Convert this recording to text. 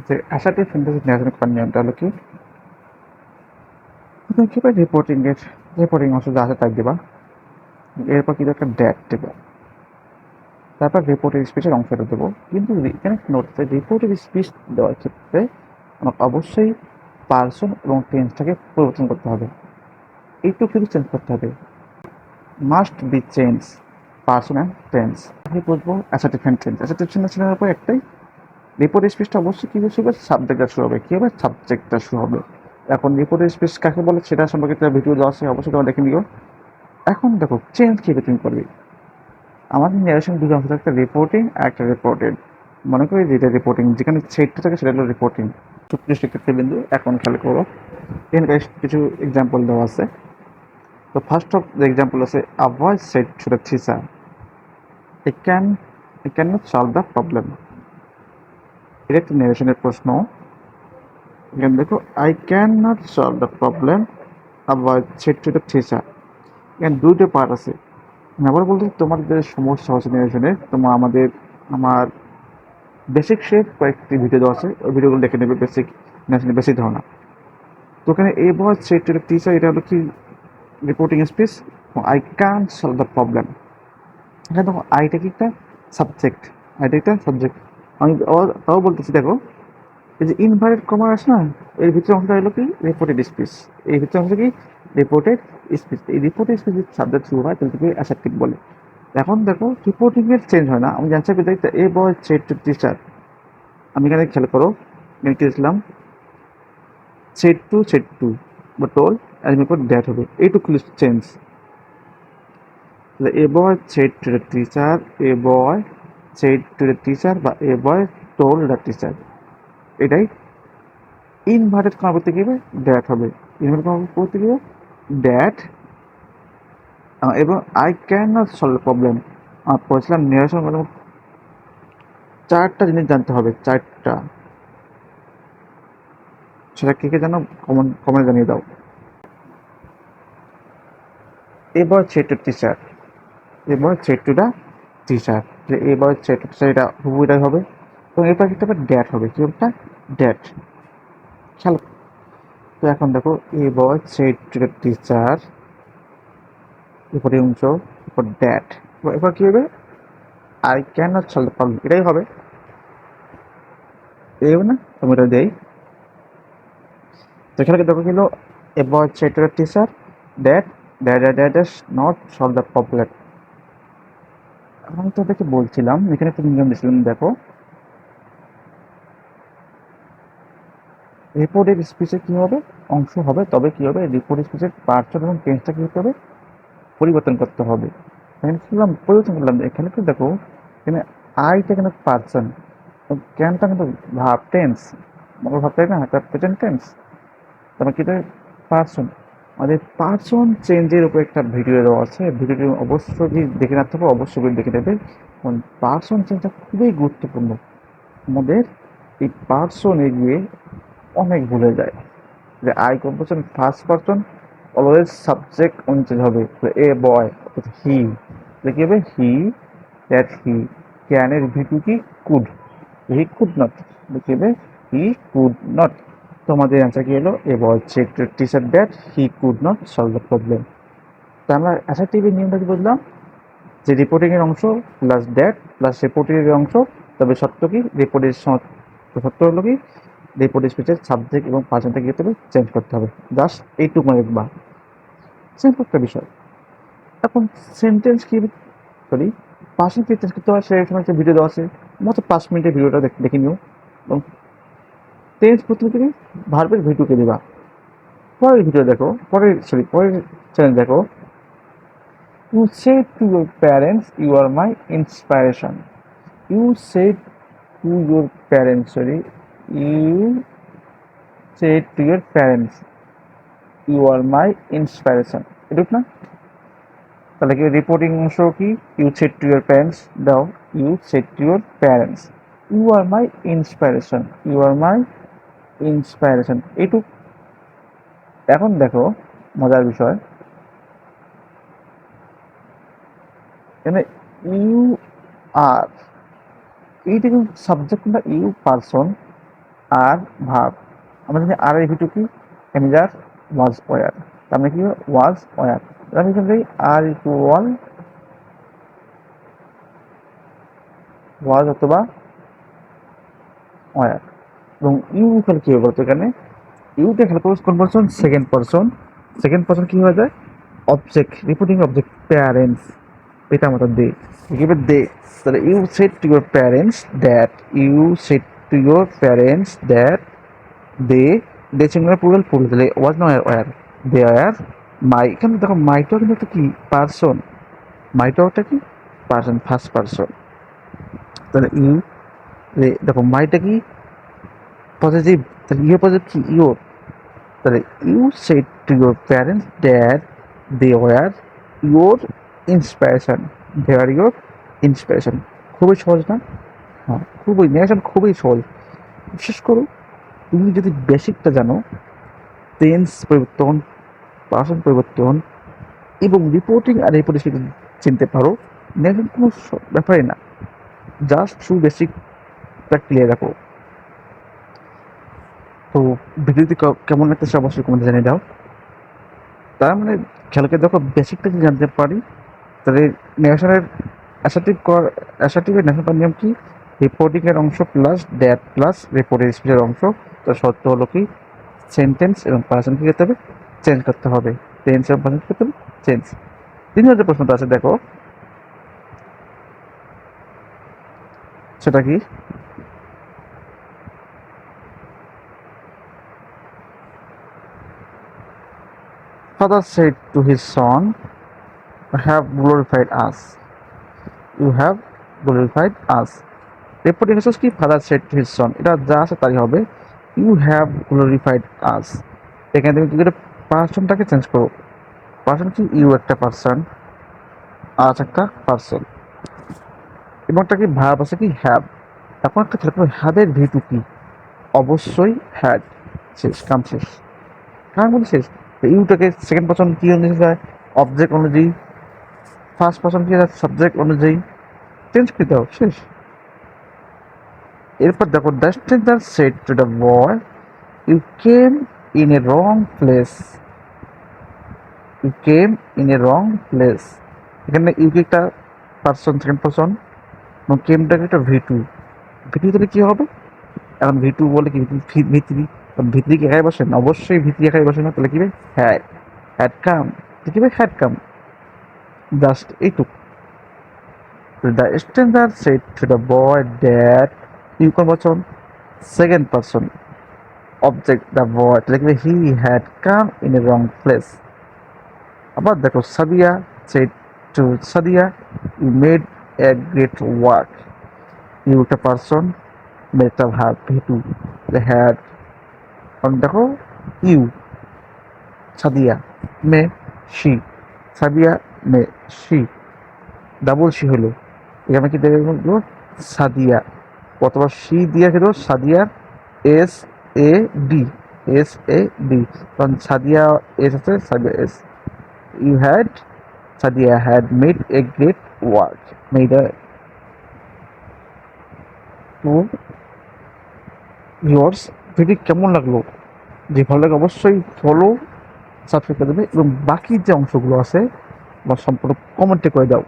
যে assertive sentence নির্বাচন করার নিয়মটা হলো কি, প্রথমে কি হবে রিপোর্টিং অংশ যা আছে তাই দেবা, এরপর কি একটা ডেট দেবো, তারপর রিপোর্টের স্পিচের অংশটা দেবো। কিন্তু এখানে নোট আছে রিপোর্টের স্পিচ দেওয়ার ক্ষেত্রে আমার অবশ্যই পার্সন এবং টেন্সটাকে পরিবর্তন করতে হবে, এইটুকু কিন্তু চেঞ্জ করতে হবে, must be change person and tense. আমি বুঝবো অ্যাসার্টিভ সেন্টেন্স, অ্যাসার্টিভ সেন্টেন্সের উপর একটাই রিপোর্ট স্পিচটা অবশ্যই কী শুরু হবে, সাবজেক্টটা শুরু হবে, কী হবে সাবজেক্টটা শুরু হবে। এখন রিপোর্ট স্পিচ কাকে বলে সেটা সম্পর্কে একটা ভিডিও দেওয়া আছে, অবশ্যই তোমরা দেখে নিও। এখন দেখো চেঞ্জ কীভাবে তুমি করবে। আমাদের ন্যারেশন দুটো অংশ, একটা রিপোর্টিং আর একটা রিপোর্টেড। মনে করি যেটা রিপোর্টিং, যেখানে সেটটা থাকে সেটা হলো রিপোর্টিং। সুপ্রিয় শিক্ষার্থীবৃন্দু এখন খেয়াল করো, এখানে কিছু এক্সাম্পল দেওয়া আছে। তো ফার্স্ট অফ দ্য এক্সাম্পল আছে a voice said to the teacher, it can it cannot solve the problem। এটা একটা ন্যারেশনের প্রশ্ন। এখানে দেখো I can not solve the problem a voice said to the teacher, এখানে দুটো পার্ট আছে। আবার বলতে তোমাদের যে সমস্যা হচ্ছে ন্যারেশনে, তোমার আমার বেসিক শেপ কয়েকটি ভিডিও দেওয়া আছে, ওই ভিডিওগুলো দেখে নেবে, বেসিক ধারণা। তো ওখানে a voice said to the teacher, এটা হলো কি reporting speech. I can solve the problem, এখানে দেখো আইটা কি একটা সাবজেক্ট, আইটা একটা সাবজেক্ট। আমি তাও বলতেছি দেখো, এই যে ইনভার্টেড কমা আছে না, এর ভিতরে অংশটা হলো কি রিপোর্টেড স্পিচ, এই ভিতরে অংশ কি রিপোর্টেড স্পিচ। এই রিপোর্টেড স্পিচ যদি সাবজেক্ট শুরু হয় তাহলে তাকে অ্যাসার্টিভ বলে। এখন দেখো রিপোর্টিং এর চেঞ্জ হয় না, আমি অ্যান্সার পেতে এ বয় সেড টু টিচার, আমি এখানে খেয়াল করো এখানে কি দিয়েছিলাম, সেড টু বা টোল এর পর দ্যাট হবে, এইটুকু change. A boy said to the teacher, A boy said to the teacher বা এ বয় টোল দ্য টিচার, এটাই। ইনভার্টেড কমা করতে গিয়ে দ্যাট হবে, ইনভার্টেড কমা করতে গিয়ে দ্যাট। এবং I can not solve problem, পড়েছিলাম নিরসন মানে চারটা জিনিস জানতে হবে, চারটা, সেটা কে কে জানো কমেন্ট জানিয়ে দাও। এবার সেট টু টিচার, এবার সেট টু দ্য টিচার, যে এবার সেট টু টিচার এটা হুবু এটাই হবে। এবং এরপর একটা ড্যাট হবে, কি একটা ড্যাট, খেয়াল। তো এখন দেখো এবার সেট টু দ্য টিচার, এরপরে অংশ, এরপর দ্যাট, এরপর কি হবে I can not solve the problem, এটাই হবে, এই হবে না, আমি এটা দেই। তো এখানে দেখো ছিল এবার set two the teacher that that is not solve the problem. আমি তোদেরকে বলছিলাম এখানে একটা নিয়ম দিয়েছিলাম, দেখো রিপোর্টেড স্পিচে কি হবে, অংশ হবে, তবে কি হবে রিপোর্টেড স্পিচের পার্সন এবং টেন্সটা কি হতে হবে, পরিবর্তন করতে হবে। এখানে কি করলাম, পরিবর্তন করলাম, এখানে তো দেখো এখানে আইটা কিন্তু পার্সন, ক্যানটা কিন্তু ভাব টেন্স, মনে ভাবতে না এটা প্রেজেন্ট টেন্স, তারপর কি পার্সন। আমাদের পার্সন চেঞ্জের উপর একটা ভিডিও দেওয়া আছে, ভিডিওটি অবশ্যই দেখে রাখতে হবে, অবশ্যই দেখে নেবে, কারণ পার্সন চেঞ্জটা খুবই গুরুত্বপূর্ণ। আমাদের এই পার্সনে গিয়ে অনেক ভুলে যায়, যে I composition first person always subject অনুযায়ী হবে, এ বয় হি, কি হবে হি, দ্যাট হি, ক্যানের ভিটু কি কুড, হি কুড নট, কি হবে হি কুড নট। তোমাদের অ্যান্সার কি হলো, a boy check teacher that he could not solve the problem. তো আমরা অ্যাসার্টিভের নিয়মটা কি বললাম, যে রিপোর্টিং এর অংশ প্লাস দ্যাট প্লাস রিপোর্টিং এর অংশ, তবে সত্য কি রিপোর্টের সত্য হলো কি রিপোর্ট স্পিচের সাবজেক্ট এবং পার্সেন্টকে কি হবে চেঞ্জ করতে হবে, জাস্ট এইটুকু মনে রাখবা, সিম্পল একটা বিষয়। এখন সেন্টেন্স কি সরি পার্সন কি চেঞ্জ করতে হয়, সেই সময় একটা ভিডিও দেওয়া আছে, মাত্র 5 মিনিটের ভিডিওটা দেখে নিও। এবং টেন্স প্রথমে তুমি ভার্বের ভিডিওকে দিবা, পরের ভিডিও দেখো, পরের চ্যানেল দেখো, you say to your parents you are my inspiration, you say to your parents sorry you say to your parents you are my inspiration, এটুক না? তাহলে কি রিপোর্টিং অংশ কি, you said to your parents দাও, you said to your parents you are my inspiration, you are my inspiration, এইটুক। এখন দেখো মজার বিষয়, এখানে ইউ আর, এইটা কিন্তু সাবজেক্ট না, ইউ পারসন, আর ভার্ব। আমরা জানি আর এর ভিতর কি এমিজার ওয়াজ ওয়ার, তার মানে কি ওয়াজ ওয়ার। আমি এখান থেকে আর ইকুয়াল ওয়াজ অথবা ওয়ার, এবং ইউ খেলে কি হবে বলতো, এখানে ইউতে খেলে কোন person, second person. Second person কি হয়ে যায়, অবজেক্ট, রিপোর্টিং অবজেক্ট, প্যারেন্টস, পিতা মাতা দে, গিভে দে। তাহলে you said to your parents that, you said to your parents that they, they singular plural plural, তাহলে ওয়াজ না ওয়ার, দে আর মাই। এখানে দেখো মাইটাও কিন্তু একটা কি পারসন, মাইটাও একটা কি পারসন, ফার্স্ট পারসন। তাহলে ইউ, দেখো মাইটা কি পজিটিভ, তাহলে ইউ পজিটিভ কি ইউর, তাহলে you said to your parents that they were your inspiration, they are your inspiration. খুবই সহজ না? হ্যাঁ, খুবই নেগেশন খুবই সহজ। বিশেষ করে তুমি যদি বেসিকটা জানো, টেন্স পরিবর্তন, পার্সন পরিবর্তন এবং রিপোর্টিং আর রিপোর্টিং চিনতে পারো, নেগেশন কোনো ব্যাপারই না। জাস্ট শুধু বেসিকটা ক্লিয়ার রাখো। তো ভিডিওটি কেমন লাগতেছে অবশ্যই কমেন্টে জানিয়ে দাও। তার মানে খেলাকে দেখো বেসিকটা যদি জানতে পারি, তাহলে নেগেশনের অ্যাসার্টিভের নেগেশন নিয়ম কি, রিপোর্টিং এর অংশ প্লাস দ্যাট প্লাস রিপোর্টের স্পিচের অংশ। তার শর্ত হলো কি, সেন্টেন্স এবং পার্সন কি করতে হবে, চেঞ্জ করতে হবে, টেন্স এবং পার্সন করতে হবে চেঞ্জ। 3 প্রশ্নটা আছে দেখো, সেটা কি, Father said to his son, "You have glorified us. You have glorified us." Reporting হচ্ছে কি, father said to his son, এটা যা আছে তাই হবে। ইউ হ্যাভ গ্লোরিফাইড আস, এখানে তুমি কি করে পার্সনটাকে চেঞ্জ করো, পার্সন কি ইউ একটা পার্সন, আস একটা পার্সন, এবং একটা কি ভার্ব আছে কি হ্যাভ। এখন একটা খেয়াল করো, হ্যাভের ভিতু কি, অবশ্যই হ্যাড, শেষ, কাম শেষ, কাম বলি শেষ। ইউটাকে সেকেন্ড পার্সন কি অনুযায়ী যায়, অবজেক্ট অনুযায়ী, ফার্স্ট পার্সন কি সাবজেক্ট অনুযায়ী, চেঞ্জ করতে হবে, শেষ। এরপর দেখো, the stranger said to the boy, you came in a wrong place, you came in a wrong place. এখানে ইউকে একটা পার্সন, সেকেন্ড পার্সন, এবং কেমটাকে একটা ভিটু, ভিটু তাহলে কি হবে, এখন ভিটু বলে কি ভিতরি, ভিতরি কি একাই বসে না, অবশ্যই ভিতরি একাই বসে না, তাহলে কি হ্যাড, হ্যাড কাম, কি হ্যাড কাম, জাস্ট এইটুকু। The stranger said to the boy that, you কোন বচন, second person, object the boy, তাহলে কি he had come in a wrong place. আবার দেখো, Sadia said to Sadia, you made a great work, you একটা person, made একটা verb V two, had. দেখো you, Sadia, মে, শি, সাদিয়া মে শি, ডাবল শি হলো, এখানে কি দেখে সাদিয়া, অথবা শি দিয়ে খেলো সাদিয়ার S A D, S A D, কারণ সাদিয়া এস আছে, Sadia S. You had, Sadia had made a great work, made a. তো ভিউয়ার্স, ভিডিও কেমন লাগলো, যে ভালো লাগে অবশ্যই ফলো, সাবস্ক্রাইব করে দেবে, এবং বাকি যে অংশগুলো আছে বা সম্পূর্ণ কমেন্টে করে দাও।